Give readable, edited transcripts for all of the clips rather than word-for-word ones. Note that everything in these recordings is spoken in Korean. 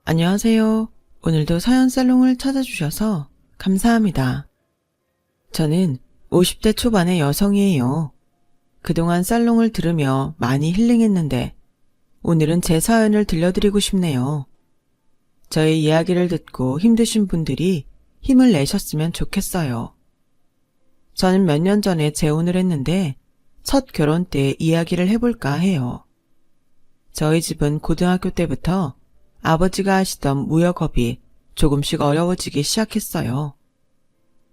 안녕하세요. 오늘도 서연살롱을 찾아주셔서 감사합니다. 저는 50대 초반의 여성이에요. 그동안 살롱을 들으며 많이 힐링했는데 오늘은 제 사연을 들려드리고 싶네요. 저의 이야기를 듣고 힘드신 분들이 힘을 내셨으면 좋겠어요. 저는 몇 년 전에 재혼을 했는데 첫 결혼 때 이야기를 해볼까 해요. 저희 집은 고등학교 때부터 아버지가 하시던 무역업이 조금씩 어려워지기 시작했어요.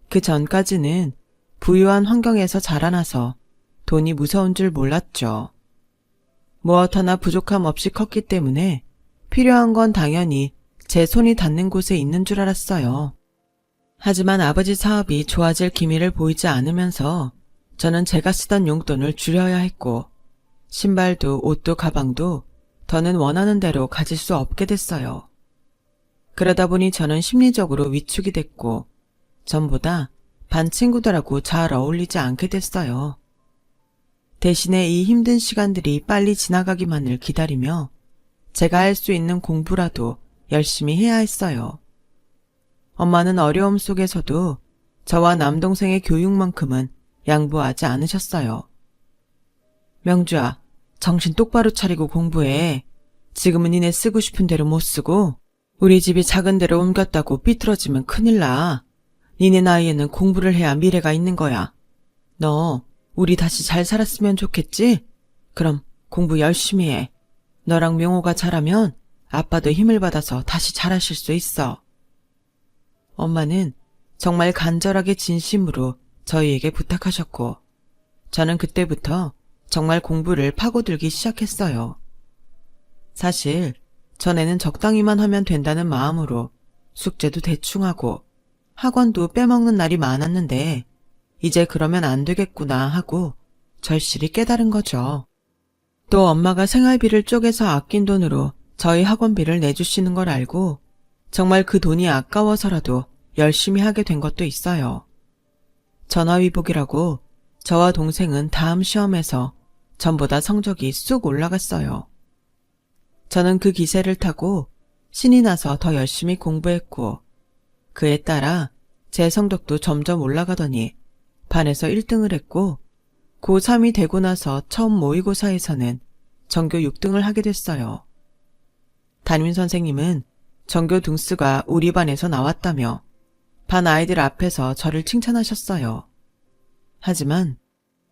그 전까지는 부유한 환경에서 자라나서 돈이 무서운 줄 몰랐죠. 무엇 하나 부족함 없이 컸기 때문에 필요한 건 당연히 제 손이 닿는 곳에 있는 줄 알았어요. 하지만 아버지 사업이 좋아질 기미를 보이지 않으면서 저는 제가 쓰던 용돈을 줄여야 했고 신발도 옷도 가방도 더는 원하는 대로 가질 수 없게 됐어요. 그러다 보니 저는 심리적으로 위축이 됐고 전보다 반 친구들하고 잘 어울리지 않게 됐어요. 대신에 이 힘든 시간들이 빨리 지나가기만을 기다리며 제가 할 수 있는 공부라도 열심히 해야 했어요. 엄마는 어려움 속에서도 저와 남동생의 교육만큼은 양보하지 않으셨어요. 명주야, 정신 똑바로 차리고 공부해. 지금은 니네 쓰고 싶은 대로 못 쓰고 우리 집이 작은 데로 옮겼다고 삐뚤어지면 큰일 나. 니네 나이에는 공부를 해야 미래가 있는 거야. 너 우리 다시 잘 살았으면 좋겠지? 그럼 공부 열심히 해. 너랑 명호가 잘하면 아빠도 힘을 받아서 다시 잘하실 수 있어. 엄마는 정말 간절하게 진심으로 저희에게 부탁하셨고 저는 그때부터 정말 공부를 파고들기 시작했어요. 사실 전에는 적당히만 하면 된다는 마음으로 숙제도 대충 하고 학원도 빼먹는 날이 많았는데 이제 그러면 안 되겠구나 하고 절실히 깨달은 거죠. 또 엄마가 생활비를 쪼개서 아낀 돈으로 저희 학원비를 내주시는 걸 알고 정말 그 돈이 아까워서라도 열심히 하게 된 것도 있어요. 전화위복이라고 저와 동생은 다음 시험에서 전보다 성적이 쑥 올라갔어요. 저는 그 기세를 타고 신이 나서 더 열심히 공부했고 그에 따라 제 성적도 점점 올라가더니 반에서 1등을 했고 고3이 되고 나서 처음 모의고사에서는 전교 6등을 하게 됐어요. 담임선생님은 전교 등수가 우리 반에서 나왔다며 반 아이들 앞에서 저를 칭찬하셨어요. 하지만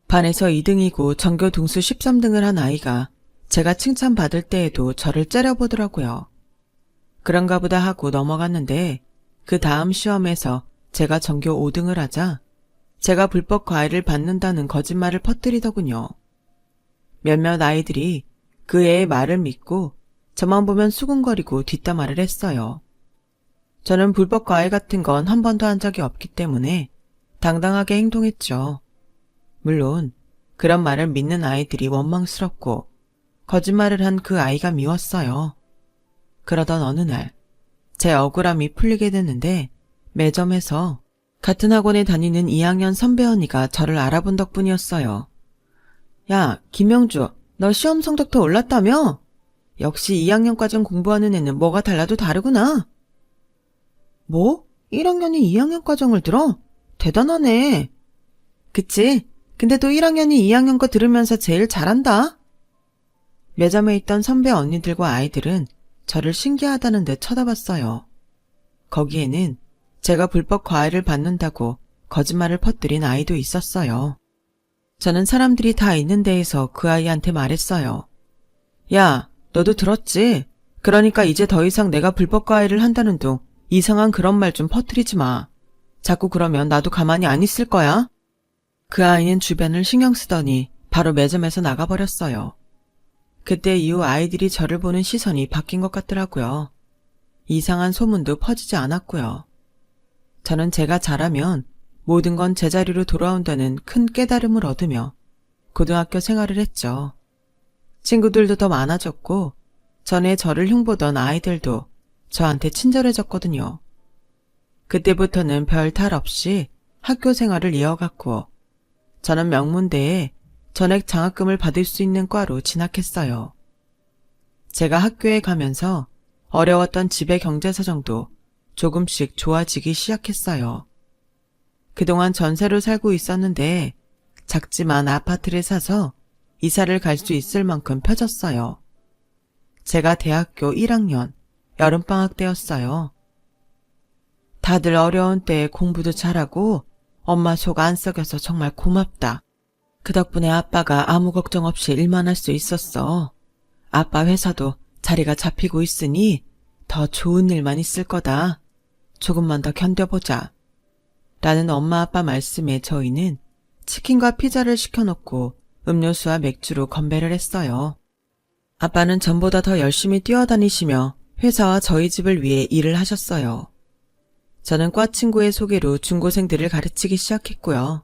반에서 2등이고 전교 등수 13등을 한 아이가 제가 칭찬받을 때에도 저를 째려보더라고요. 그런가 보다 하고 넘어갔는데 그 다음 시험에서 제가 전교 5등을 하자 제가 불법 과외를 받는다는 거짓말을 퍼뜨리더군요. 몇몇 아이들이 그 애의 말을 믿고 저만 보면 수군거리고 뒷담화를 했어요. 저는 불법 과외 같은 건 한 번도 한 적이 없기 때문에 당당하게 행동했죠. 물론 그런 말을 믿는 아이들이 원망스럽고 거짓말을 한 그 아이가 미웠어요. 그러던 어느 날 제 억울함이 풀리게 됐는데 매점에서 같은 학원에 다니는 2학년 선배 언니가 저를 알아본 덕분이었어요. 야, 김명주, 너 시험 성적 더 올랐다며? 역시 2학년 과정 공부하는 애는 뭐가 달라도 다르구나. 뭐? 1학년이 2학년 과정을 들어? 대단하네. 그치? 근데 또 1학년이 2학년 거 들으면서 제일 잘한다. 매점에 있던 선배 언니들과 아이들은 저를 신기하다는 듯 쳐다봤어요. 거기에는 제가 불법 과외를 받는다고 거짓말을 퍼뜨린 아이도 있었어요. 저는 사람들이 다 있는 데에서 그 아이한테 말했어요. 야, 너도 들었지? 그러니까 이제 더 이상 내가 불법 과외를 한다는 둥 이상한 그런 말 좀 퍼뜨리지 마. 자꾸 그러면 나도 가만히 안 있을 거야. 그 아이는 주변을 신경 쓰더니 바로 매점에서 나가버렸어요. 그때 이후 아이들이 저를 보는 시선이 바뀐 것 같더라고요. 이상한 소문도 퍼지지 않았고요. 저는 제가 잘하면 모든 건 제자리로 돌아온다는 큰 깨달음을 얻으며 고등학교 생활을 했죠. 친구들도 더 많아졌고 전에 저를 흉보던 아이들도 저한테 친절해졌거든요. 그때부터는 별 탈 없이 학교 생활을 이어갔고 저는 명문대에 전액 장학금을 받을 수 있는 과로 진학했어요. 제가 학교에 가면서 어려웠던 집의 경제 사정도 조금씩 좋아지기 시작했어요. 그동안 전세로 살고 있었는데 작지만 아파트를 사서 이사를 갈 수 있을 만큼 펴졌어요. 제가 대학교 1학년 여름방학 때였어요. 다들 어려운 때에 공부도 잘하고 엄마 속 안 썩여서 정말 고맙다. 그 덕분에 아빠가 아무 걱정 없이 일만 할 수 있었어. 아빠 회사도 자리가 잡히고 있으니 더 좋은 일만 있을 거다. 조금만 더 견뎌보자. 라는 엄마 아빠 말씀에 저희는 치킨과 피자를 시켜놓고 음료수와 맥주로 건배를 했어요. 아빠는 전보다 더 열심히 뛰어다니시며 회사와 저희 집을 위해 일을 하셨어요. 저는 과 친구의 소개로 중고생들을 가르치기 시작했고요.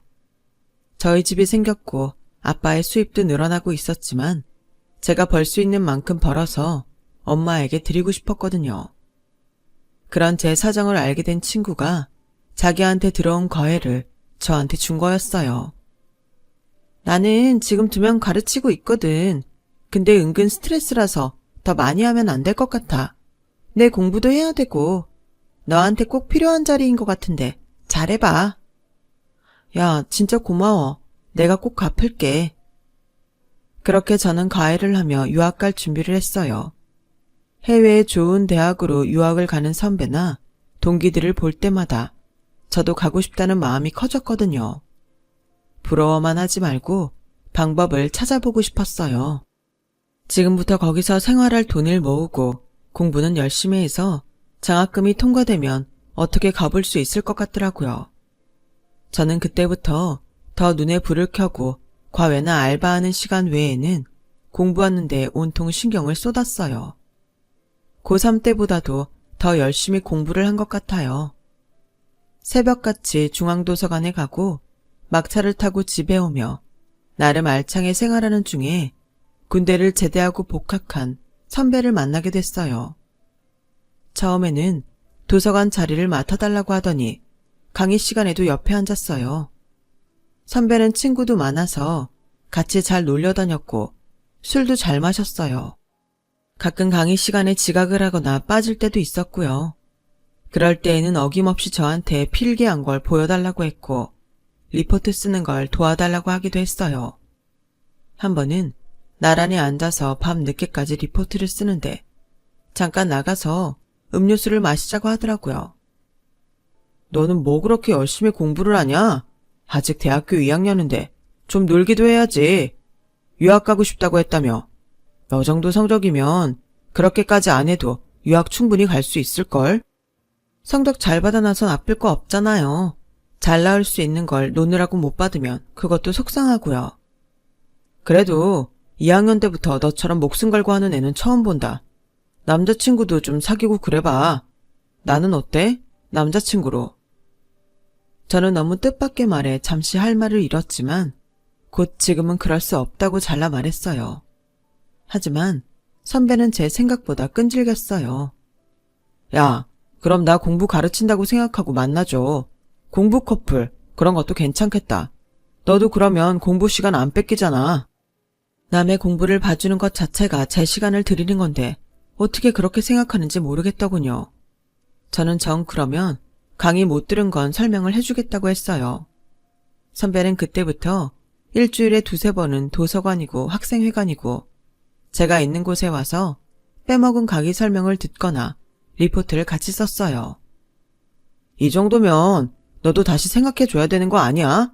저희 집이 생겼고 아빠의 수입도 늘어나고 있었지만 제가 벌 수 있는 만큼 벌어서 엄마에게 드리고 싶었거든요. 그런 제 사정을 알게 된 친구가 자기한테 들어온 거해를 저한테 준 거였어요. 나는 지금 2명 가르치고 있거든. 근데 은근 스트레스라서 더 많이 하면 안 될 것 같아. 내 공부도 해야 되고 너한테 꼭 필요한 자리인 것 같은데 잘해봐. 야, 진짜 고마워. 내가 꼭 갚을게. 그렇게 저는 과외를 하며 유학 갈 준비를 했어요. 해외의 좋은 대학으로 유학을 가는 선배나 동기들을 볼 때마다 저도 가고 싶다는 마음이 커졌거든요. 부러워만 하지 말고 방법을 찾아보고 싶었어요. 지금부터 거기서 생활할 돈을 모으고 공부는 열심히 해서 장학금이 통과되면 어떻게 가볼 수 있을 것 같더라고요. 저는 그때부터 더 눈에 불을 켜고 과외나 알바하는 시간 외에는 공부하는 데 온통 신경을 쏟았어요. 고3 때보다도 더 열심히 공부를 한 것 같아요. 새벽같이 중앙도서관에 가고 막차를 타고 집에 오며 나름 알차게 생활하는 중에 군대를 제대하고 복학한 선배를 만나게 됐어요. 처음에는 도서관 자리를 맡아달라고 하더니 강의 시간에도 옆에 앉았어요. 선배는 친구도 많아서 같이 잘 놀려 다녔고 술도 잘 마셨어요. 가끔 강의 시간에 지각을 하거나 빠질 때도 있었고요. 그럴 때에는 어김없이 저한테 필기한 걸 보여달라고 했고 리포트 쓰는 걸 도와달라고 하기도 했어요. 한 번은 나란히 앉아서 밤 늦게까지 리포트를 쓰는데 잠깐 나가서 음료수를 마시자고 하더라고요. 너는 뭐 그렇게 열심히 공부를 하냐? 아직 대학교 2학년인데 좀 놀기도 해야지. 유학 가고 싶다고 했다며. 너 정도 성적이면 그렇게까지 안 해도 유학 충분히 갈 수 있을걸? 성적 잘 받아놔서 나쁠 거 없잖아요. 잘 나올 수 있는 걸 노느라고 못 받으면 그것도 속상하고요. 그래도 2학년 때부터 너처럼 목숨 걸고 하는 애는 처음 본다. 남자친구도 좀 사귀고 그래봐. 나는 어때? 남자친구로. 저는 너무 뜻밖의 말에 잠시 할 말을 잃었지만 곧 지금은 그럴 수 없다고 잘라 말했어요. 하지만 선배는 제 생각보다 끈질겼어요. 야, 그럼 나 공부 가르친다고 생각하고 만나줘. 공부 커플, 그런 것도 괜찮겠다. 너도 그러면 공부 시간 안 뺏기잖아. 남의 공부를 봐주는 것 자체가 제 시간을 들이는 건데 어떻게 그렇게 생각하는지 모르겠더군요. 저는 정 그러면 강의 못 들은 건 설명을 해주겠다고 했어요. 선배는 그때부터 일주일에 2-3번은 도서관이고 학생회관이고 제가 있는 곳에 와서 빼먹은 강의 설명을 듣거나 리포트를 같이 썼어요. 이 정도면 너도 다시 생각해줘야 되는 거 아니야?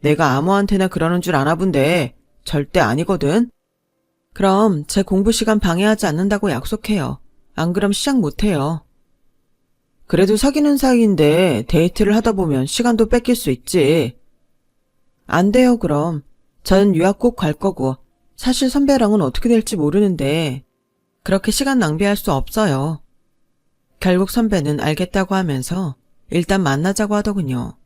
내가 아무한테나 그러는 줄 아나 본데 절대 아니거든. 그럼 제 공부 시간 방해하지 않는다고 약속해요. 안 그럼 시작 못해요. 그래도 사귀는 사이인데 데이트를 하다 보면 시간도 뺏길 수 있지. 안 돼요 그럼. 전 유학 꼭 갈 거고 사실 선배랑은 어떻게 될지 모르는데 그렇게 시간 낭비할 수 없어요. 결국 선배는 알겠다고 하면서 일단 만나자고 하더군요.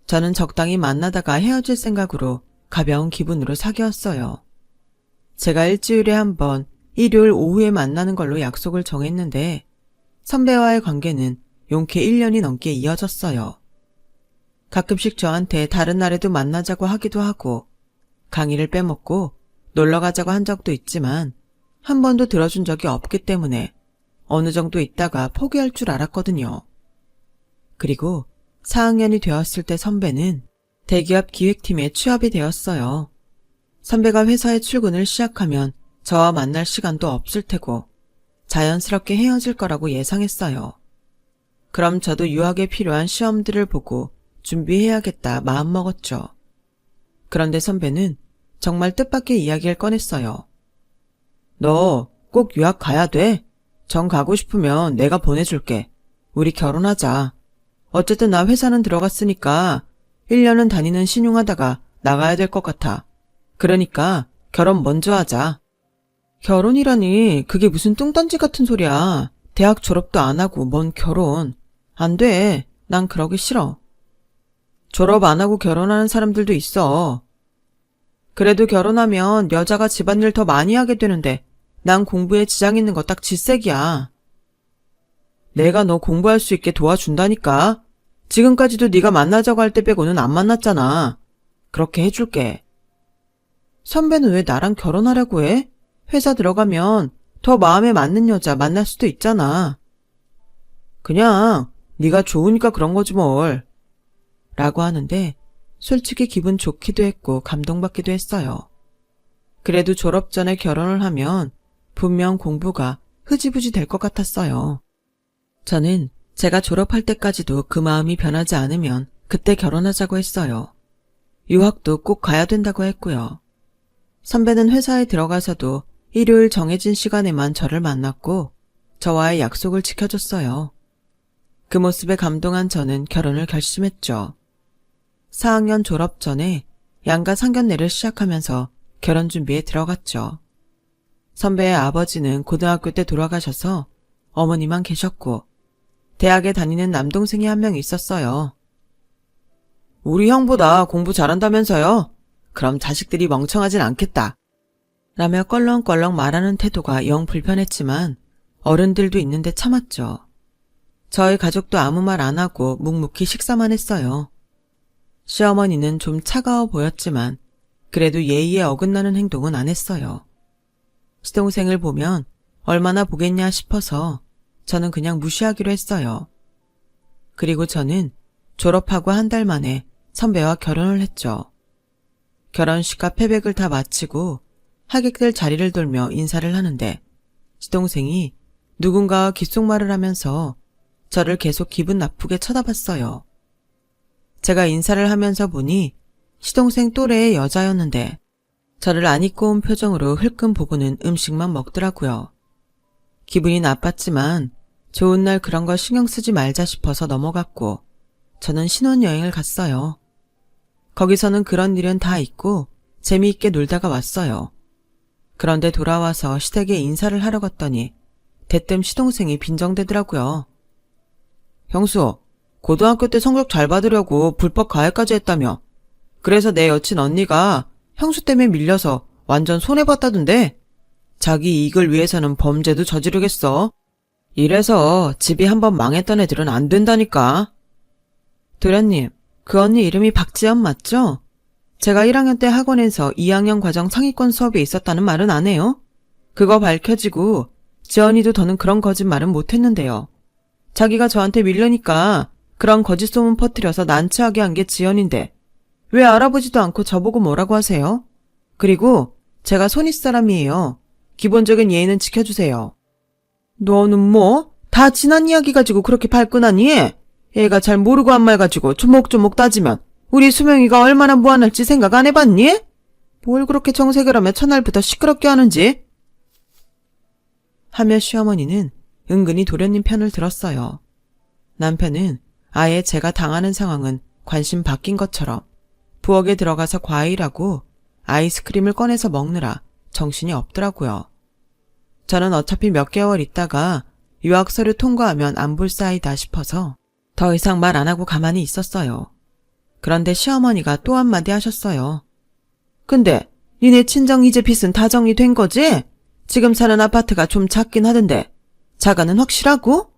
저는 적당히 만나다가 헤어질 생각으로 가벼운 기분으로 사귀었어요. 제가 일주일에 한 번 일요일 오후에 만나는 걸로 약속을 정했는데 선배와의 관계는 용케 1년이 넘게 이어졌어요. 가끔씩 저한테 다른 날에도 만나자고 하기도 하고 강의를 빼먹고 놀러 가자고 한 적도 있지만 한 번도 들어준 적이 없기 때문에 어느 정도 있다가 포기할 줄 알았거든요. 그리고 4학년이 되었을 때 선배는 대기업 기획팀에 취업이 되었어요. 선배가 회사에 출근을 시작하면 저와 만날 시간도 없을 테고 자연스럽게 헤어질 거라고 예상했어요. 그럼 저도 유학에 필요한 시험들을 보고 준비해야겠다 마음먹었죠. 그런데 선배는 정말 뜻밖의 이야기를 꺼냈어요. 너 꼭 유학 가야 돼. 정 가고 싶으면 내가 보내줄게. 우리 결혼하자. 어쨌든 나 회사는 들어갔으니까 1년은 다니는 신용하다가 나가야 될 것 같아. 그러니까 결혼 먼저 하자. 결혼이라니 그게 무슨 뚱딴지 같은 소리야. 대학 졸업도 안 하고 뭔 결혼. 안 돼. 난 그러기 싫어. 졸업 안 하고 결혼하는 사람들도 있어. 그래도 결혼하면 여자가 집안일 더 많이 하게 되는데 난 공부에 지장 있는 거 딱 질색이야. 내가 너 공부할 수 있게 도와준다니까. 지금까지도 네가 만나자고 할 때 빼고는 안 만났잖아. 그렇게 해줄게. 선배는 왜 나랑 결혼하려고 해? 회사 들어가면 더 마음에 맞는 여자 만날 수도 있잖아. 그냥 네가 좋으니까 그런 거지 뭘. 라고 하는데 솔직히 기분 좋기도 했고 감동받기도 했어요. 그래도 졸업 전에 결혼을 하면 분명 공부가 흐지부지 될 것 같았어요. 저는 제가 졸업할 때까지도 그 마음이 변하지 않으면 그때 결혼하자고 했어요. 유학도 꼭 가야 된다고 했고요. 선배는 회사에 들어가서도 일요일 정해진 시간에만 저를 만났고 저와의 약속을 지켜줬어요. 그 모습에 감동한 저는 결혼을 결심했죠. 4학년 졸업 전에 양가 상견례를 시작하면서 결혼 준비에 들어갔죠. 선배의 아버지는 고등학교 때 돌아가셔서 어머니만 계셨고 대학에 다니는 남동생이 한 명 있었어요. 우리 형보다 공부 잘한다면서요? 그럼 자식들이 멍청하진 않겠다. 라며 껄렁껄렁 말하는 태도가 영 불편했지만 어른들도 있는데 참았죠. 저희 가족도 아무 말 안 하고 묵묵히 식사만 했어요. 시어머니는 좀 차가워 보였지만 그래도 예의에 어긋나는 행동은 안 했어요. 시동생을 보면 얼마나 보겠냐 싶어서 저는 그냥 무시하기로 했어요. 그리고 저는 졸업하고 한 달 만에 선배와 결혼을 했죠. 결혼식과 패백을 다 마치고 하객들 자리를 돌며 인사를 하는데 시동생이 누군가와 귓속말을 하면서 저를 계속 기분 나쁘게 쳐다봤어요. 제가 인사를 하면서 보니 시동생 또래의 여자였는데 저를 안 입고 온 표정으로 흘끔 보고는 음식만 먹더라고요. 기분이 나빴지만 좋은 날 그런 거 신경 쓰지 말자 싶어서 넘어갔고 저는 신혼여행을 갔어요. 거기서는 그런 일은 다 있고 재미있게 놀다가 왔어요. 그런데 돌아와서 시댁에 인사를 하러 갔더니 대뜸 시동생이 빈정대더라고요. 형수, 고등학교 때 성적 잘 받으려고 불법 가해까지 했다며. 그래서 내 여친 언니가 형수 때문에 밀려서 완전 손해봤다던데. 자기 이익을 위해서는 범죄도 저지르겠어. 이래서 집이 한번 망했던 애들은 안 된다니까. 도련님, 그 언니 이름이 박지연 맞죠? 제가 1학년 때 학원에서 2학년 과정 상위권 수업에 있었다는 말은 안 해요? 그거 밝혀지고 지연이도 더는 그런 거짓말은 못했는데요. 자기가 저한테 밀려니까 그런 거짓 소문 퍼뜨려서 난처하게 한 게 지연인데 왜 알아보지도 않고 저보고 뭐라고 하세요? 그리고 제가 손윗사람이에요. 기본적인 예의는 지켜주세요. 너는 뭐? 다 지난 이야기 가지고 그렇게 발끈하니? 애가 잘 모르고 한 말 가지고 조목조목 따지면 우리 수명이가 얼마나 무한할지 생각 안 해봤니? 뭘 그렇게 정색을 하며 첫날부터 시끄럽게 하는지? 하며 시어머니는 은근히 도련님 편을 들었어요. 남편은 아예 제가 당하는 상황은 관심 바뀐 것처럼 부엌에 들어가서 과일하고 아이스크림을 꺼내서 먹느라 정신이 없더라고요. 저는 어차피 몇 개월 있다가 유학 서류 통과하면 안 볼 사이다 싶어서 더 이상 말 안 하고 가만히 있었어요. 그런데 시어머니가 또 한마디 하셨어요. 근데 니네 친정 이제 빚은 다 정리된 거지? 지금 사는 아파트가 좀 작긴 하던데 자가는 확실하고?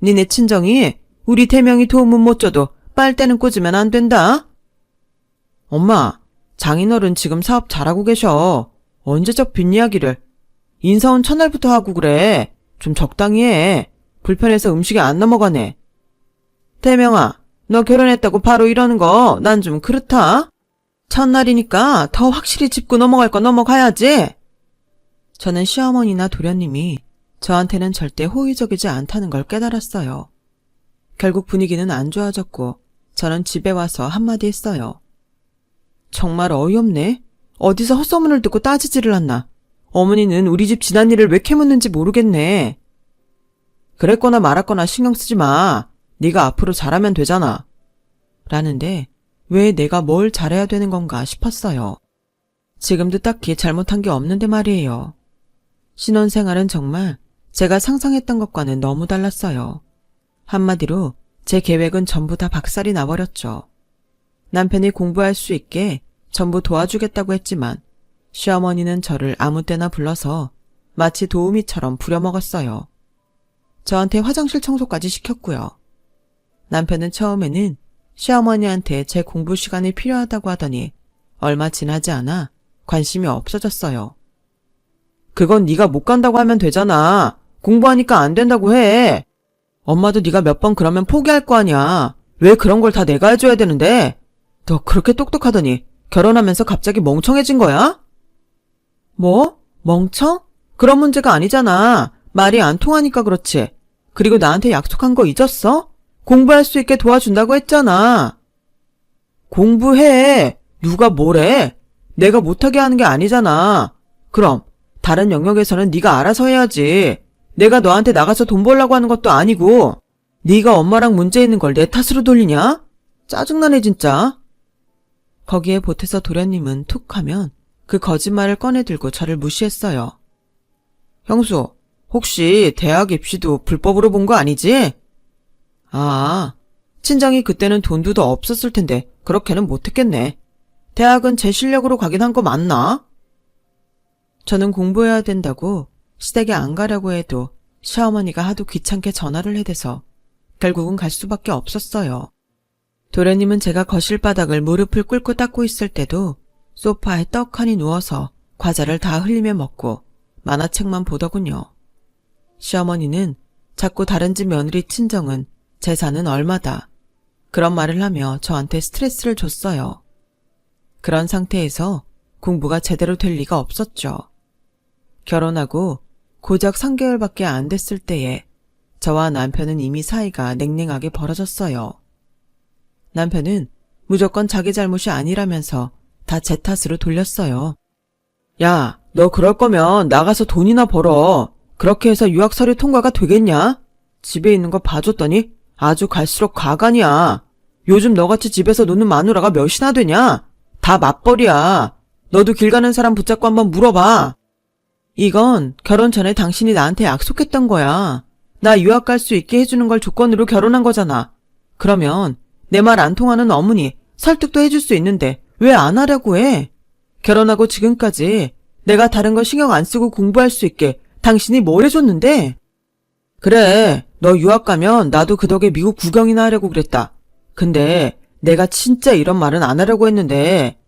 니네 친정이 우리 대명이 도움은 못 줘도 빨대는 꽂으면 안 된다. 엄마, 장인어른 지금 사업 잘하고 계셔. 언제적 빚 이야기를. 인사원 첫날부터 하고 그래. 좀 적당히 해. 불편해서 음식이 안 넘어가네. 대명아, 너 결혼했다고 바로 이러는 거 난 좀 그렇다. 첫날이니까 더 확실히 짚고 넘어갈 거 넘어가야지. 저는 시어머니나 도련님이 저한테는 절대 호의적이지 않다는 걸 깨달았어요. 결국 분위기는 안 좋아졌고 저는 집에 와서 한마디 했어요. 정말 어이없네. 어디서 헛소문을 듣고 따지지를 않나. 어머니는 우리 집 지난 일을 왜 캐묻는지 모르겠네. 그랬거나 말았거나 신경 쓰지 마. 네가 앞으로 잘하면 되잖아. 라는데 왜 내가 뭘 잘해야 되는 건가 싶었어요. 지금도 딱히 잘못한 게 없는데 말이에요. 신혼생활은 정말 제가 상상했던 것과는 너무 달랐어요. 한마디로 제 계획은 전부 다 박살이 나버렸죠. 남편이 공부할 수 있게 전부 도와주겠다고 했지만 시어머니는 저를 아무 때나 불러서 마치 도우미처럼 부려먹었어요. 저한테 화장실 청소까지 시켰고요. 남편은 처음에는 시어머니한테 제 공부 시간이 필요하다고 하더니 얼마 지나지 않아 관심이 없어졌어요. 그건 네가 못 간다고 하면 되잖아. 공부하니까 안 된다고 해. 엄마도 네가 몇 번 그러면 포기할 거 아니야. 왜 그런 걸 다 내가 해줘야 되는데? 너 그렇게 똑똑하더니 결혼하면서 갑자기 멍청해진 거야? 뭐? 멍청? 그런 문제가 아니잖아. 말이 안 통하니까 그렇지. 그리고 나한테 약속한 거 잊었어? 공부할 수 있게 도와준다고 했잖아. 공부해. 누가 뭐래? 내가 못하게 하는 게 아니잖아. 그럼 다른 영역에서는 네가 알아서 해야지. 내가 너한테 나가서 돈 벌라고 하는 것도 아니고 네가 엄마랑 문제 있는 걸 내 탓으로 돌리냐? 짜증나네 진짜. 거기에 보태서 도련님은 툭 하면 그 거짓말을 꺼내들고 저를 무시했어요. 형수, 혹시 대학 입시도 불법으로 본 거 아니지? 아, 친정이 그때는 돈도 더 없었을 텐데 그렇게는 못했겠네. 대학은 제 실력으로 가긴 한 거 맞나? 저는 공부해야 된다고 시댁에 안 가려고 해도 시어머니가 하도 귀찮게 전화를 해대서 결국은 갈 수밖에 없었어요. 도련님은 제가 거실 바닥을 무릎을 꿇고 닦고 있을 때도 소파에 떡하니 누워서 과자를 다 흘리며 먹고 만화책만 보더군요. 시어머니는 자꾸 다른 집 며느리 친정은 재산은 얼마다 그런 말을 하며 저한테 스트레스를 줬어요. 그런 상태에서 공부가 제대로 될 리가 없었죠. 결혼하고 고작 3개월밖에 안 됐을 때에 저와 남편은 이미 사이가 냉랭하게 벌어졌어요. 남편은 무조건 자기 잘못이 아니라면서 다 제 탓으로 돌렸어요. 야, 너 그럴 거면 나가서 돈이나 벌어. 그렇게 해서 유학 서류 통과가 되겠냐? 집에 있는 거 봐줬더니 아주 갈수록 가관이야. 요즘 너같이 집에서 노는 마누라가 몇이나 되냐? 다 맞벌이야. 너도 길 가는 사람 붙잡고 한번 물어봐. 이건 결혼 전에 당신이 나한테 약속했던 거야. 나 유학 갈 수 있게 해주는 걸 조건으로 결혼한 거잖아. 그러면 내 말 안 통하는 어머니 설득도 해줄 수 있는데 왜 안 하려고 해? 결혼하고 지금까지 내가 다른 거 신경 안 쓰고 공부할 수 있게 당신이 뭘 해줬는데? 그래, 너 유학 가면 나도 그 덕에 미국 구경이나 하려고 그랬다. 근데 내가 진짜 이런 말은 안 하려고 했는데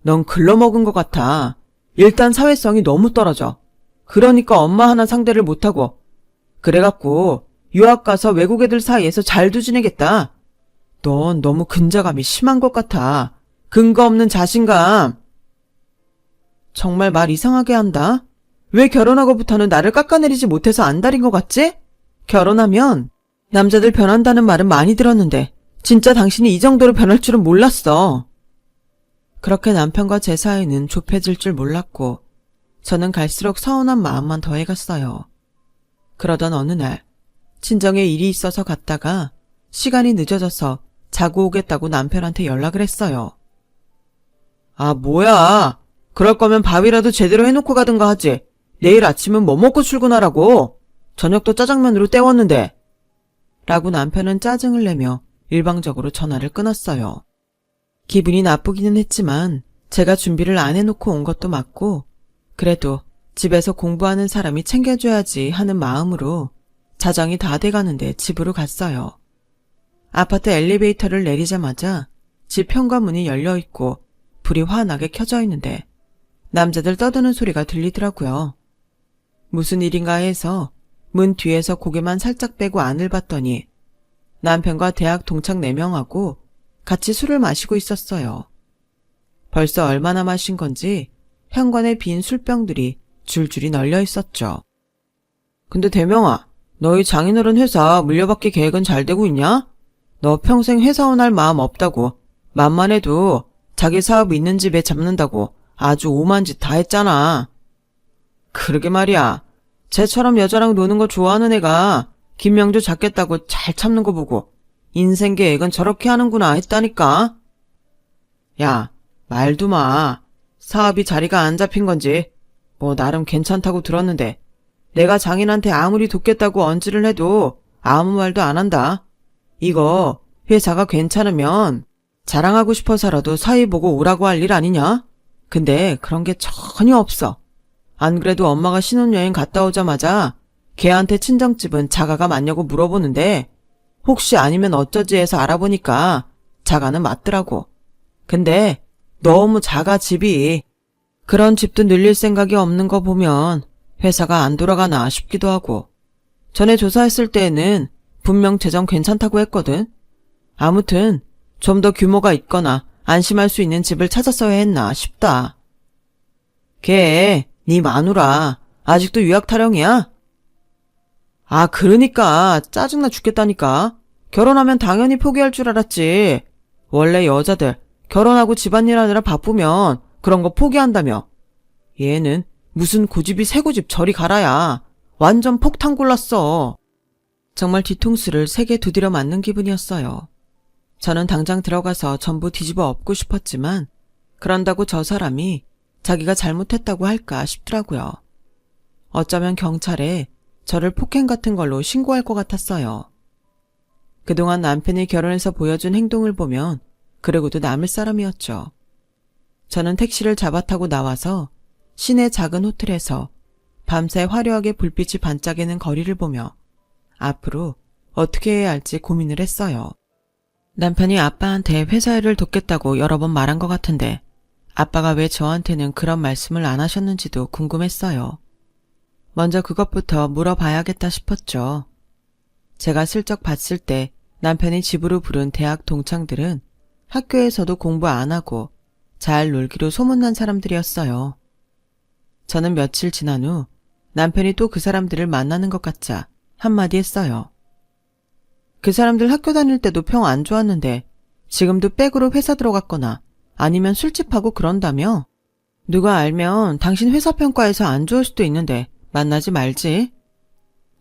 넌 글러먹은 것 같아. 일단 사회성이 너무 떨어져. 그러니까 엄마 하나 상대를 못하고 그래갖고 유학 가서 외국 애들 사이에서 잘도 지내겠다. 넌 너무 근자감이 심한 것 같아. 근거 없는 자신감. 정말 말 이상하게 한다. 왜 결혼하고부터는 나를 깎아내리지 못해서 안달인 것 같지? 결혼하면 남자들 변한다는 말은 많이 들었는데 진짜 당신이 이 정도로 변할 줄은 몰랐어. 그렇게 남편과 제 사이는 좁혀질 줄 몰랐고 저는 갈수록 서운한 마음만 더해갔어요. 그러던 어느 날 친정에 일이 있어서 갔다가 시간이 늦어져서 자고 오겠다고 남편한테 연락을 했어요. 아, 뭐야. 그럴 거면 밥이라도 제대로 해놓고 가든가 하지. 내일 아침은 뭐 먹고 출근하라고. 저녁도 짜장면으로 때웠는데. 라고 남편은 짜증을 내며 일방적으로 전화를 끊었어요. 기분이 나쁘기는 했지만 제가 준비를 안 해놓고 온 것도 맞고 그래도 집에서 공부하는 사람이 챙겨줘야지 하는 마음으로 자정이 다 돼가는데 집으로 갔어요. 아파트 엘리베이터를 내리자마자 집 현관문이 열려있고 불이 환하게 켜져 있는데 남자들 떠드는 소리가 들리더라고요. 무슨 일인가 해서 문 뒤에서 고개만 살짝 빼고 안을 봤더니 남편과 대학 동창 4명하고 같이 술을 마시고 있었어요. 벌써 얼마나 마신 건지 현관에 빈 술병들이 줄줄이 널려 있었죠. 근데 대명아, 너희 장인어른 회사 물려받기 계획은 잘 되고 있냐? 너 평생 회사원 할 마음 없다고 만만해도 자기 사업 있는 집에 잡는다고 아주 오만 짓 다 했잖아. 그러게 말이야. 쟤처럼 여자랑 노는 거 좋아하는 애가 김명주 잡겠다고 잘 참는 거 보고 인생 계획은 저렇게 하는구나 했다니까. 야, 말도 마. 사업이 자리가 안 잡힌 건지 뭐 나름 괜찮다고 들었는데 내가 장인한테 아무리 돕겠다고 언질을 해도 아무 말도 안 한다. 이거 회사가 괜찮으면 자랑하고 싶어서라도 사위 보고 오라고 할 일 아니냐? 근데 그런 게 전혀 없어. 안 그래도 엄마가 신혼여행 갔다 오자마자 걔한테 친정집은 자가가 맞냐고 물어보는데 혹시 아니면 어쩌지 해서 알아보니까 자가는 맞더라고. 근데 너무 작아 집이. 그런 집도 늘릴 생각이 없는 거 보면 회사가 안 돌아가나 싶기도 하고. 전에 조사했을 때에는 분명 재정 괜찮다고 했거든. 아무튼 좀 더 규모가 있거나 안심할 수 있는 집을 찾았어야 했나 싶다. 걔, 네 마누라 아직도 유학 타령이야? 아, 그러니까 짜증나 죽겠다니까. 결혼하면 당연히 포기할 줄 알았지. 원래 여자들 결혼하고 집안일 하느라 바쁘면 그런 거 포기한다며. 얘는 무슨 고집이 새고집 저리 가라야. 완전 폭탄 골랐어. 정말 뒤통수를 3개 두드려 맞는 기분이었어요. 저는 당장 들어가서 전부 뒤집어 엎고 싶었지만 그런다고 저 사람이 자기가 잘못했다고 할까 싶더라고요. 어쩌면 경찰에 저를 폭행 같은 걸로 신고할 것 같았어요. 그동안 남편이 결혼해서 보여준 행동을 보면 그러고도 남을 사람이었죠. 저는 택시를 잡아 타고 나와서 시내 작은 호텔에서 밤새 화려하게 불빛이 반짝이는 거리를 보며 앞으로 어떻게 해야 할지 고민을 했어요. 남편이 아빠한테 회사 일을 돕겠다고 여러 번 말한 것 같은데 아빠가 왜 저한테는 그런 말씀을 안 하셨는지도 궁금했어요. 먼저 그것부터 물어봐야겠다 싶었죠. 제가 슬쩍 봤을 때 남편이 집으로 부른 대학 동창들은 학교에서도 공부 안 하고 잘 놀기로 소문난 사람들이었어요. 저는 며칠 지난 후 남편이 또 그 사람들을 만나는 것 같자 한마디 했어요. 그 사람들 학교 다닐 때도 평 안 좋았는데 지금도 백으로 회사 들어갔거나 아니면 술집하고 그런다며? 누가 알면 당신 회사 평가에서 안 좋을 수도 있는데 만나지 말지.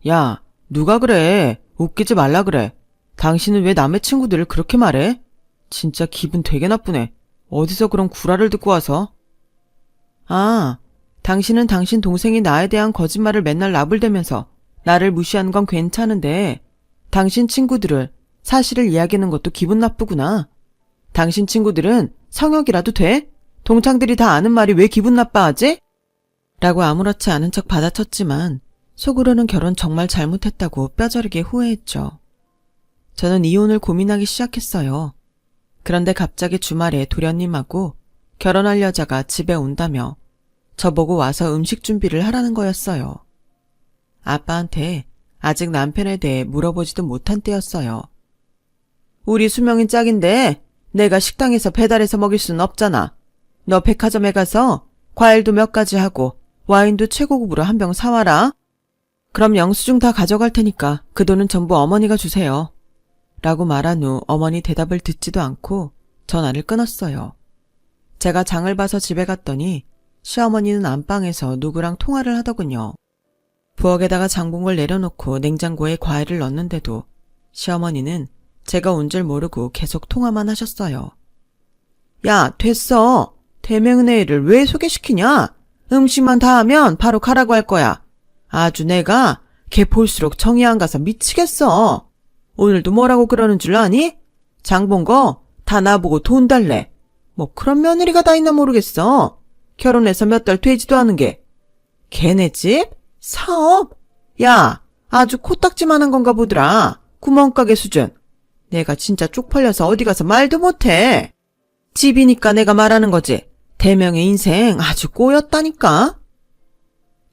야, 누가 그래? 웃기지 말라 그래. 당신은 왜 남의 친구들을 그렇게 말해? 진짜 기분 되게 나쁘네. 어디서 그런 구라를 듣고 와서. 아, 당신은 당신 동생이 나에 대한 거짓말을 맨날 나불대면서 나를 무시하는 건 괜찮은데 당신 친구들을 사실을 이야기하는 것도 기분 나쁘구나. 당신 친구들은 성역이라도 돼? 동창들이 다 아는 말이 왜 기분 나빠하지? 라고 아무렇지 않은 척 받아쳤지만 속으로는 결혼 정말 잘못했다고 뼈저리게 후회했죠. 저는 이혼을 고민하기 시작했어요. 그런데 갑자기 주말에 도련님하고 결혼할 여자가 집에 온다며 저보고 와서 음식 준비를 하라는 거였어요. 아빠한테 아직 남편에 대해 물어보지도 못한 때였어요. 우리 수명이 짝인데 내가 식당에서 배달해서 먹일 순 없잖아. 너 백화점에 가서 과일도 몇 가지 하고 와인도 최고급으로 한 병 사와라. 그럼 영수증 다 가져갈 테니까 그 돈은 전부 어머니가 주세요. 라고 말한 후 어머니 대답을 듣지도 않고 전화를 끊었어요. 제가 장을 봐서 집에 갔더니 시어머니는 안방에서 누구랑 통화를 하더군요. 부엌에다가 장봉을 내려놓고 냉장고에 과일을 넣는데도 시어머니는 제가 온 줄 모르고 계속 통화만 하셨어요. 야, 됐어. 대명은의 애를 왜 소개시키냐? 음식만 다 하면 바로 가라고 할 거야. 아주 내가 걔 볼수록 정이 안 가서 미치겠어. 오늘도 뭐라고 그러는 줄 아니? 장 본 거 다 나보고 돈 달래. 뭐 그런 며느리가 다 있나 모르겠어. 결혼해서 몇 달 되지도 않은 게. 걔네 집? 사업? 야, 아주 코딱지만한 건가 보더라. 구멍가게 수준. 내가 진짜 쪽팔려서 어디 가서 말도 못해. 집이니까 내가 말하는 거지. 대명의 인생 아주 꼬였다니까.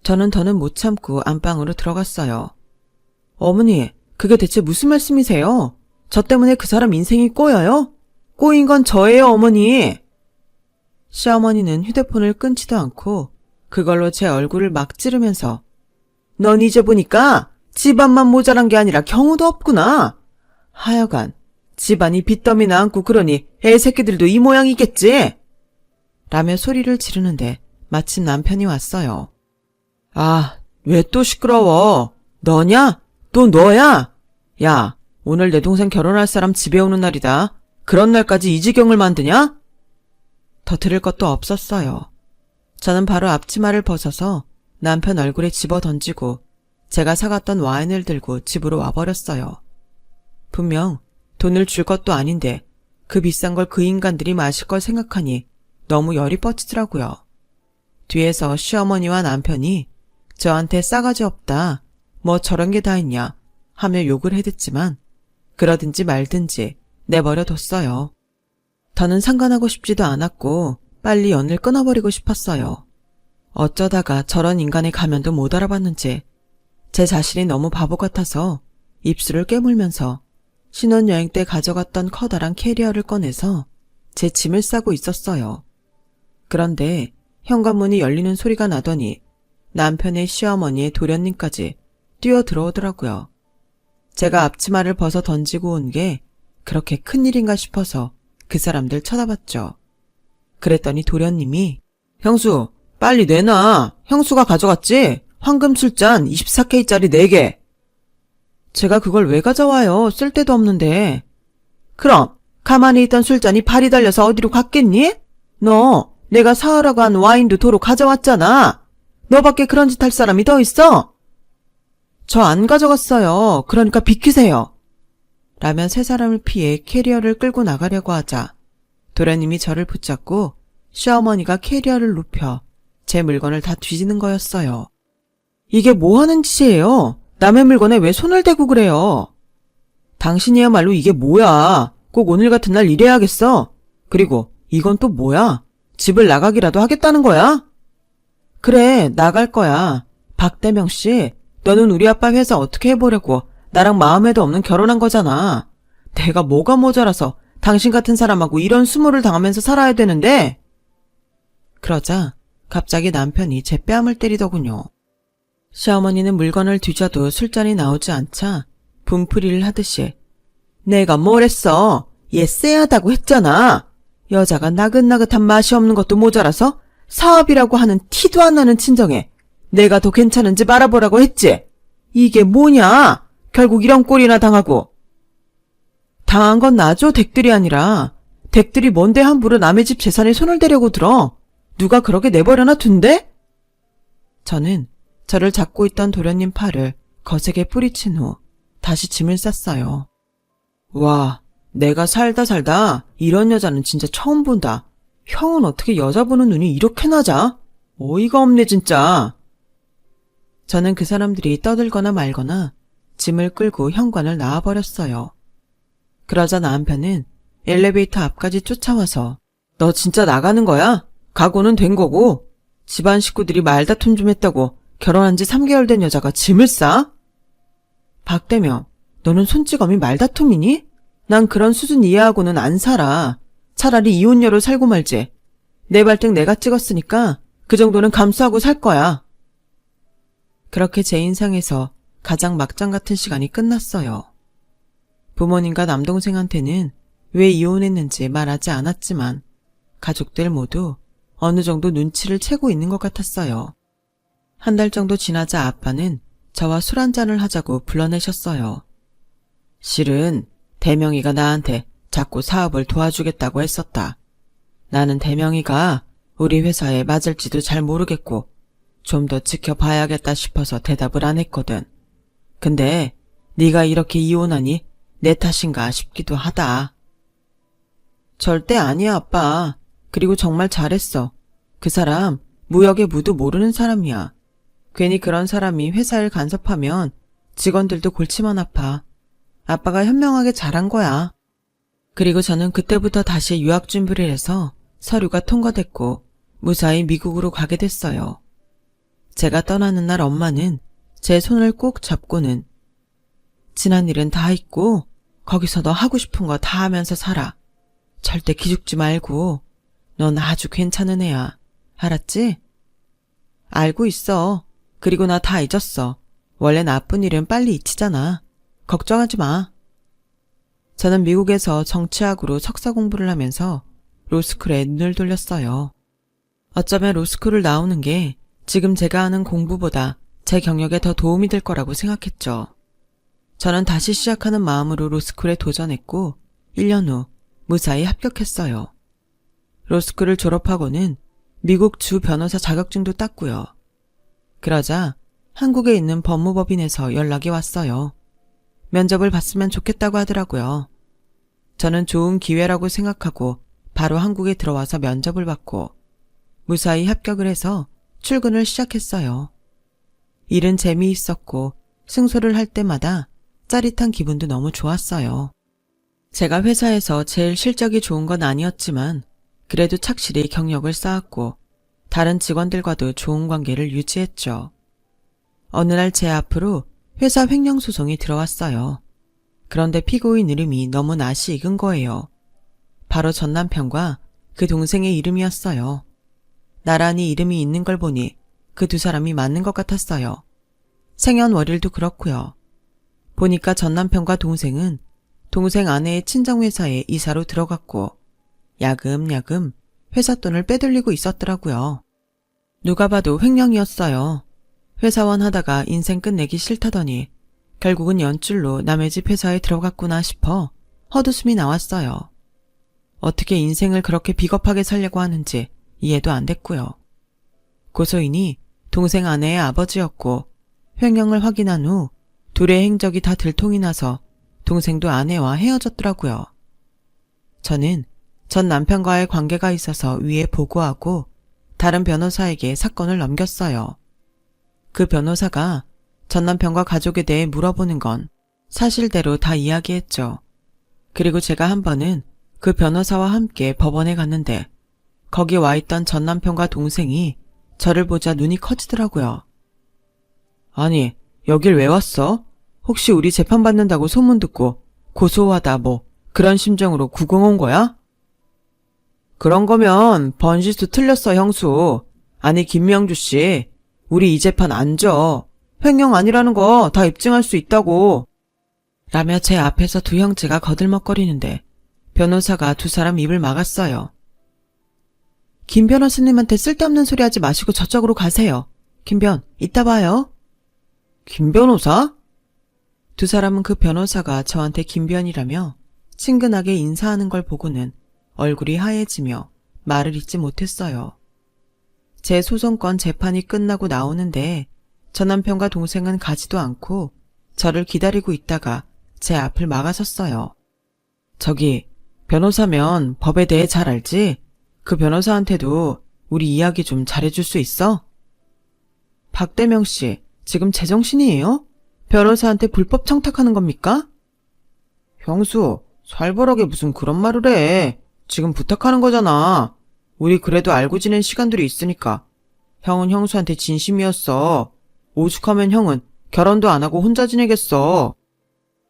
저는 더는 못 참고 안방으로 들어갔어요. 어머니, 그게 대체 무슨 말씀이세요? 저 때문에 그 사람 인생이 꼬여요? 꼬인 건 저예요, 어머니. 시어머니는 휴대폰을 끊지도 않고 그걸로 제 얼굴을 막 찌르면서 넌 이제 보니까 집안만 모자란 게 아니라 경우도 없구나. 하여간 집안이 빚더미나 안고 그러니 애새끼들도 이 모양이겠지. 라며 소리를 지르는데 마침 남편이 왔어요. 아, 왜 또 시끄러워? 너냐? 또 너야? 야, 오늘 내 동생 결혼할 사람 집에 오는 날이다. 그런 날까지 이 지경을 만드냐? 더 들을 것도 없었어요. 저는 바로 앞치마를 벗어서 남편 얼굴에 집어 던지고 제가 사갔던 와인을 들고 집으로 와버렸어요. 분명 돈을 줄 것도 아닌데 그 비싼 걸 그 인간들이 마실 걸 생각하니 너무 열이 뻗치더라고요. 뒤에서 시어머니와 남편이 저한테 싸가지 없다, 뭐 저런 게 다 있냐 하며 욕을 해댔지만 그러든지 말든지 내버려 뒀어요. 더는 상관하고 싶지도 않았고 빨리 연을 끊어버리고 싶었어요. 어쩌다가 저런 인간의 가면도 못 알아봤는지 제 자신이 너무 바보 같아서 입술을 깨물면서 신혼여행 때 가져갔던 커다란 캐리어를 꺼내서 제 짐을 싸고 있었어요. 그런데 현관문이 열리는 소리가 나더니 남편의 시어머니의 도련님까지 뛰어 들어오더라고요. 제가 앞치마를 벗어 던지고 온 게 그렇게 큰일인가 싶어서 그 사람들 쳐다봤죠. 그랬더니 도련님이 형수, 빨리 내놔. 형수가 가져갔지? 황금 술잔 24K짜리 4개. 제가 그걸 왜 가져와요? 쓸데도 없는데. 그럼 가만히 있던 술잔이 발이 달려서 어디로 갔겠니? 너 내가 사오라고 한 와인도 도로 가져왔잖아. 너밖에 그런 짓 할 사람이 더 있어? 저 안 가져갔어요. 그러니까 비키세요. 라며 세 사람을 피해 캐리어를 끌고 나가려고 하자 도련님이 저를 붙잡고 시어머니가 캐리어를 눕혀 제 물건을 다 뒤지는 거였어요. 이게 뭐 하는 짓이에요? 남의 물건에 왜 손을 대고 그래요? 당신이야말로 이게 뭐야? 꼭 오늘 같은 날 이래야겠어? 그리고 이건 또 뭐야? 집을 나가기라도 하겠다는 거야? 그래, 나갈 거야. 박대명 씨, 너는 우리 아빠 회사 어떻게 해보려고 나랑 마음에도 없는 결혼한 거잖아. 내가 뭐가 모자라서 당신 같은 사람하고 이런 수모를 당하면서 살아야 되는데? 그러자 갑자기 남편이 제 뺨을 때리더군요. 시어머니는 물건을 뒤져도 술잔이 나오지 않자 분풀이를 하듯이 내가 뭘 했어? 얘 쎄하다고 했잖아. 여자가 나긋나긋한 맛이 없는 것도 모자라서 사업이라고 하는 티도 안 나는 친정에 내가 더 괜찮은지 말아보라고 했지. 이게 뭐냐? 결국 이런 꼴이나 당하고. 당한 건 나죠, 댁들이 아니라. 댁들이 뭔데 함부로 남의 집 재산에 손을 대려고 들어. 누가 그렇게 내버려나 둔대? 저는 저를 잡고 있던 도련님 팔을 거세게 뿌리친 후 다시 짐을 쌌어요. 와, 내가 살다 이런 여자는 진짜 처음 본다. 형은 어떻게 여자 보는 눈이 이렇게 낮아? 어이가 없네 진짜. 저는 그 사람들이 떠들거나 말거나 짐을 끌고 현관을 나와버렸어요. 그러자 남편은 엘리베이터 앞까지 쫓아와서 너 진짜 나가는 거야? 각오는 된 거고 집안 식구들이 말다툼 좀 했다고 결혼한 지 3개월 된 여자가 짐을 싸? 박대명, 너는 손찌검이 말다툼이니? 난 그런 수준 이해하고는 안 살아. 차라리 이혼녀로 살고 말지. 내 발등 내가 찍었으니까 그 정도는 감수하고 살 거야. 그렇게 제 인생에서 가장 막장 같은 시간이 끝났어요. 부모님과 남동생한테는 왜 이혼했는지 말하지 않았지만 가족들 모두 어느 정도 눈치를 채고 있는 것 같았어요. 한 달 정도 지나자 아빠는 저와 술 한잔을 하자고 불러내셨어요. 실은 대명이가 나한테 자꾸 사업을 도와주겠다고 했었다. 나는 대명이가 우리 회사에 맞을지도 잘 모르겠고 좀 더 지켜봐야겠다 싶어서 대답을 안 했거든. 근데 네가 이렇게 이혼하니 내 탓인가 싶기도 하다. 절대 아니야, 아빠. 그리고 정말 잘했어. 그 사람 무역의 무도 모르는 사람이야. 괜히 그런 사람이 회사 일 간섭하면 직원들도 골치만 아파. 아빠가 현명하게 잘한 거야. 그리고 저는 그때부터 다시 유학 준비를 해서 서류가 통과됐고 무사히 미국으로 가게 됐어요. 제가 떠나는 날 엄마는 제 손을 꼭 잡고는 지난 일은 다 잊고 거기서 너 하고 싶은 거 다 하면서 살아. 절대 기죽지 말고. 넌 아주 괜찮은 애야. 알았지? 알고 있어. 그리고 나 다 잊었어. 원래 나쁜 일은 빨리 잊히잖아. 걱정하지 마. 저는 미국에서 정치학으로 석사 공부를 하면서 로스쿨에 눈을 돌렸어요. 어쩌면 로스쿨을 나오는 게 지금 제가 하는 공부보다 제 경력에 더 도움이 될 거라고 생각했죠. 저는 다시 시작하는 마음으로 로스쿨에 도전했고 1년 후 무사히 합격했어요. 로스쿨을 졸업하고는 미국 주 변호사 자격증도 땄고요. 그러자 한국에 있는 법무법인에서 연락이 왔어요. 면접을 봤으면 좋겠다고 하더라고요. 저는 좋은 기회라고 생각하고 바로 한국에 들어와서 면접을 받고 무사히 합격을 해서 출근을 시작했어요. 일은 재미있었고 승소를 할 때마다 짜릿한 기분도 너무 좋았어요. 제가 회사에서 제일 실적이 좋은 건 아니었지만 그래도 착실히 경력을 쌓았고 다른 직원들과도 좋은 관계를 유지했죠. 어느 날 제 앞으로 회사 횡령 소송이 들어왔어요. 그런데 피고인 이름이 너무 낯이 익은 거예요. 바로 전 남편과 그 동생의 이름이었어요. 나란히 이름이 있는 걸 보니 그 두 사람이 맞는 것 같았어요. 생년월일도 그렇고요. 보니까 전 남편과 동생은 동생 아내의 친정회사에 이사로 들어갔고 야금야금 회사 돈을 빼돌리고 있었더라고요. 누가 봐도 횡령이었어요. 회사원 하다가 인생 끝내기 싫다더니 결국은 연줄로 남의 집 회사에 들어갔구나 싶어 헛웃음이 나왔어요. 어떻게 인생을 그렇게 비겁하게 살려고 하는지 이해도 안 됐고요. 고소인이 동생 아내의 아버지였고 횡령을 확인한 후 둘의 행적이 다 들통이 나서 동생도 아내와 헤어졌더라고요. 저는 전 남편과의 관계가 있어서 위에 보고하고 다른 변호사에게 사건을 넘겼어요. 그 변호사가 전 남편과 가족에 대해 물어보는 건 사실대로 다 이야기했죠. 그리고 제가 한 번은 그 변호사와 함께 법원에 갔는데 거기 와 있던 전 남편과 동생이 저를 보자 눈이 커지더라고요. 아니, 여길 왜 왔어? 혹시 우리 재판받는다고 소문 듣고 고소하다 뭐 그런 심정으로 구경 온 거야? 그런 거면 번지수 틀렸어, 형수. 아니, 김명주 씨. 우리 이 재판 안 져. 횡령 아니라는 거 다 입증할 수 있다고. 라며 제 앞에서 두 형제가 거들먹거리는데 변호사가 두 사람 입을 막았어요. 김 변호사님한테 쓸데없는 소리 하지 마시고 저쪽으로 가세요. 김변, 이따 봐요. 김 변호사? 두 사람은 그 변호사가 저한테 김변이라며 친근하게 인사하는 걸 보고는 얼굴이 하얘지며 말을 잇지 못했어요. 제 소송건 재판이 끝나고 나오는데 저 남편과 동생은 가지도 않고 저를 기다리고 있다가 제 앞을 막아섰어요. 저기, 변호사면 법에 대해 잘 알지? 그 변호사한테도 우리 이야기 좀 잘해줄 수 있어? 박대명 씨, 지금 제정신이에요? 변호사한테 불법 청탁하는 겁니까? 형수, 살벌하게 무슨 그런 말을 해. 지금 부탁하는 거잖아. 우리 그래도 알고 지낸 시간들이 있으니까. 형은 형수한테 진심이었어. 오죽하면 형은 결혼도 안 하고 혼자 지내겠어.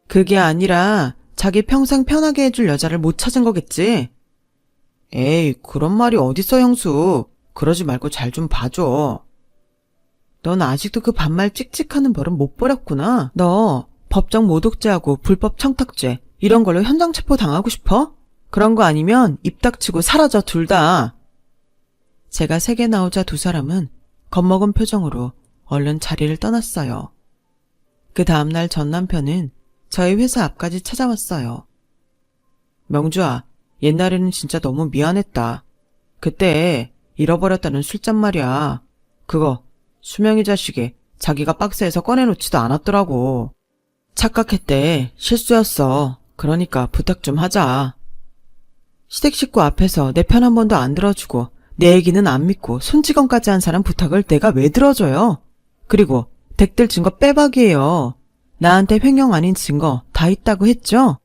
그게 아니라 자기 평생 편하게 해줄 여자를 못 찾은 거겠지? 에이, 그런 말이 어딨어, 형수. 그러지 말고 잘 좀 봐줘. 넌 아직도 그 반말 찍찍하는 버릇 못 버렸구나. 너 법정 모독죄하고 불법 청탁죄 이런 걸로 현장 체포 당하고 싶어? 그런 거 아니면 입 닥치고 사라져, 둘 다. 제가 세게 나오자 두 사람은 겁먹은 표정으로 얼른 자리를 떠났어요. 그 다음날 전 남편은 저희 회사 앞까지 찾아왔어요. 명주아, 옛날에는 진짜 너무 미안했다. 그때 잃어버렸다는 술잔 말이야. 그거 수명이 자식이 자기가 박스에서 꺼내놓지도 않았더라고. 착각했대. 실수였어. 그러니까 부탁 좀 하자. 시댁 식구 앞에서 내 편 한 번도 안 들어주고 내 얘기는 안 믿고 손찌검까지 한 사람 부탁을 내가 왜 들어줘요? 그리고 댁들 증거 빼박이에요. 나한테 횡령 아닌 증거 다 있다고 했죠?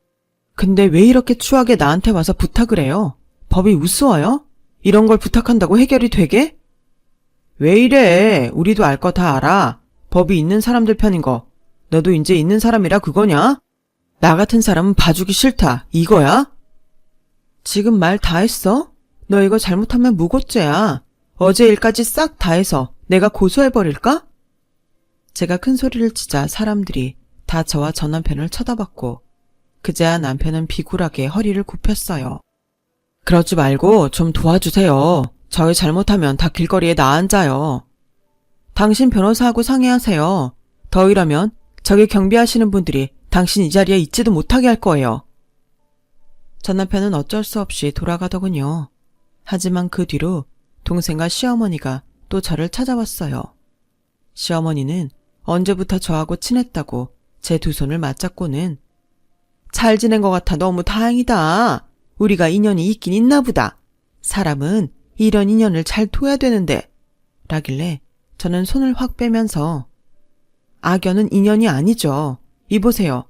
근데 왜 이렇게 추하게 나한테 와서 부탁을 해요? 법이 우스워요? 이런 걸 부탁한다고 해결이 되게? 왜 이래? 우리도 알 거 다 알아. 법이 있는 사람들 편인 거. 너도 이제 있는 사람이라 그거냐? 나 같은 사람은 봐주기 싫다. 이거야? 지금 말 다 했어? 너 이거 잘못하면 무고죄야. 어제 일까지 싹 다 해서 내가 고소해버릴까? 제가 큰 소리를 치자 사람들이 다 저와 전 남편을 쳐다봤고 그제야 남편은 비굴하게 허리를 굽혔어요. 그러지 말고 좀 도와주세요. 저희 잘못하면 다 길거리에 나앉아요. 당신 변호사하고 상의하세요. 더 이러면 저기 경비하시는 분들이 당신 이 자리에 있지도 못하게 할 거예요. 전 남편은 어쩔 수 없이 돌아가더군요. 하지만 그 뒤로 동생과 시어머니가 또 저를 찾아왔어요. 시어머니는 언제부터 저하고 친했다고 제 두 손을 맞잡고는 잘 지낸 것 같아 너무 다행이다. 우리가 인연이 있긴 있나 보다. 사람은 이런 인연을 잘 둬야 되는데 라길래 저는 손을 확 빼면서 악연은 인연이 아니죠. 이보세요.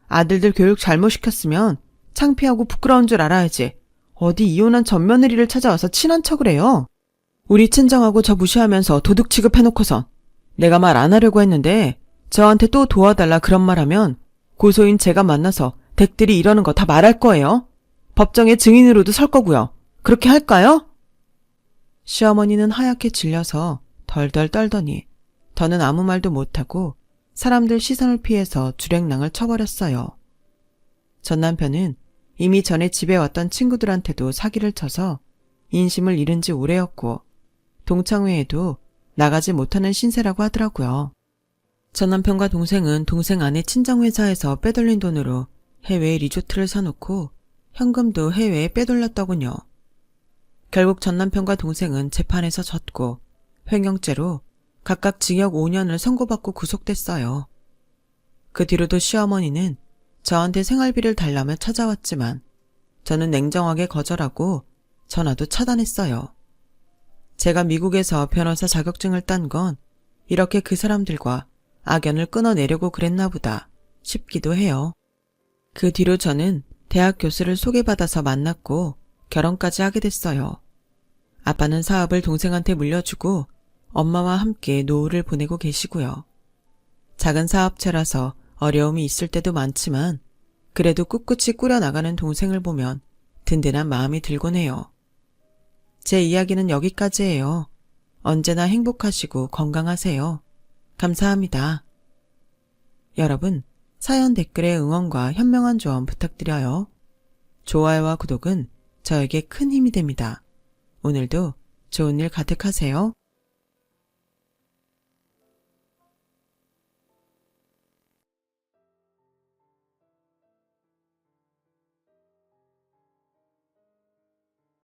아들들 교육 잘못 시켰으면 창피하고 부끄러운 줄 알아야지. 어디 이혼한 젖며느리를 찾아와서 친한 척을 해요. 우리 친정하고 저 무시하면서 도둑 취급해놓고선 내가 말 안 하려고 했는데 저한테 또 도와달라 그런 말 하면 고소인 제가 만나서 댁들이 이러는 거 다 말할 거예요. 법정에 증인으로도 설 거고요. 그렇게 할까요? 시어머니는 하얗게 질려서 덜덜 떨더니 저는 아무 말도 못하고 사람들 시선을 피해서 주랭랑을 쳐버렸어요. 전 남편은 이미 전에 집에 왔던 친구들한테도 사기를 쳐서 인심을 잃은 지 오래였고 동창회에도 나가지 못하는 신세라고 하더라고요. 전 남편과 동생은 동생 아내 친정회사에서 빼돌린 돈으로 해외에 리조트를 사놓고 현금도 해외에 빼돌렸더군요. 결국 전 남편과 동생은 재판에서 졌고 횡령죄로 각각 징역 5년을 선고받고 구속됐어요. 그 뒤로도 시어머니는 저한테 생활비를 달라며 찾아왔지만 저는 냉정하게 거절하고 전화도 차단했어요. 제가 미국에서 변호사 자격증을 딴 건 이렇게 그 사람들과 악연을 끊어내려고 그랬나 보다 싶기도 해요. 그 뒤로 저는 대학 교수를 소개받아서 만났고 결혼까지 하게 됐어요. 아빠는 사업을 동생한테 물려주고 엄마와 함께 노후를 보내고 계시고요. 작은 사업체라서 어려움이 있을 때도 많지만 그래도 꿋꿋이 꾸려나가는 동생을 보면 든든한 마음이 들곤 해요. 제 이야기는 여기까지예요. 언제나 행복하시고 건강하세요. 감사합니다. 여러분, 사연 댓글에 응원과 현명한 조언 부탁드려요. 좋아요와 구독은 저에게 큰 힘이 됩니다. 오늘도 좋은 일 가득하세요.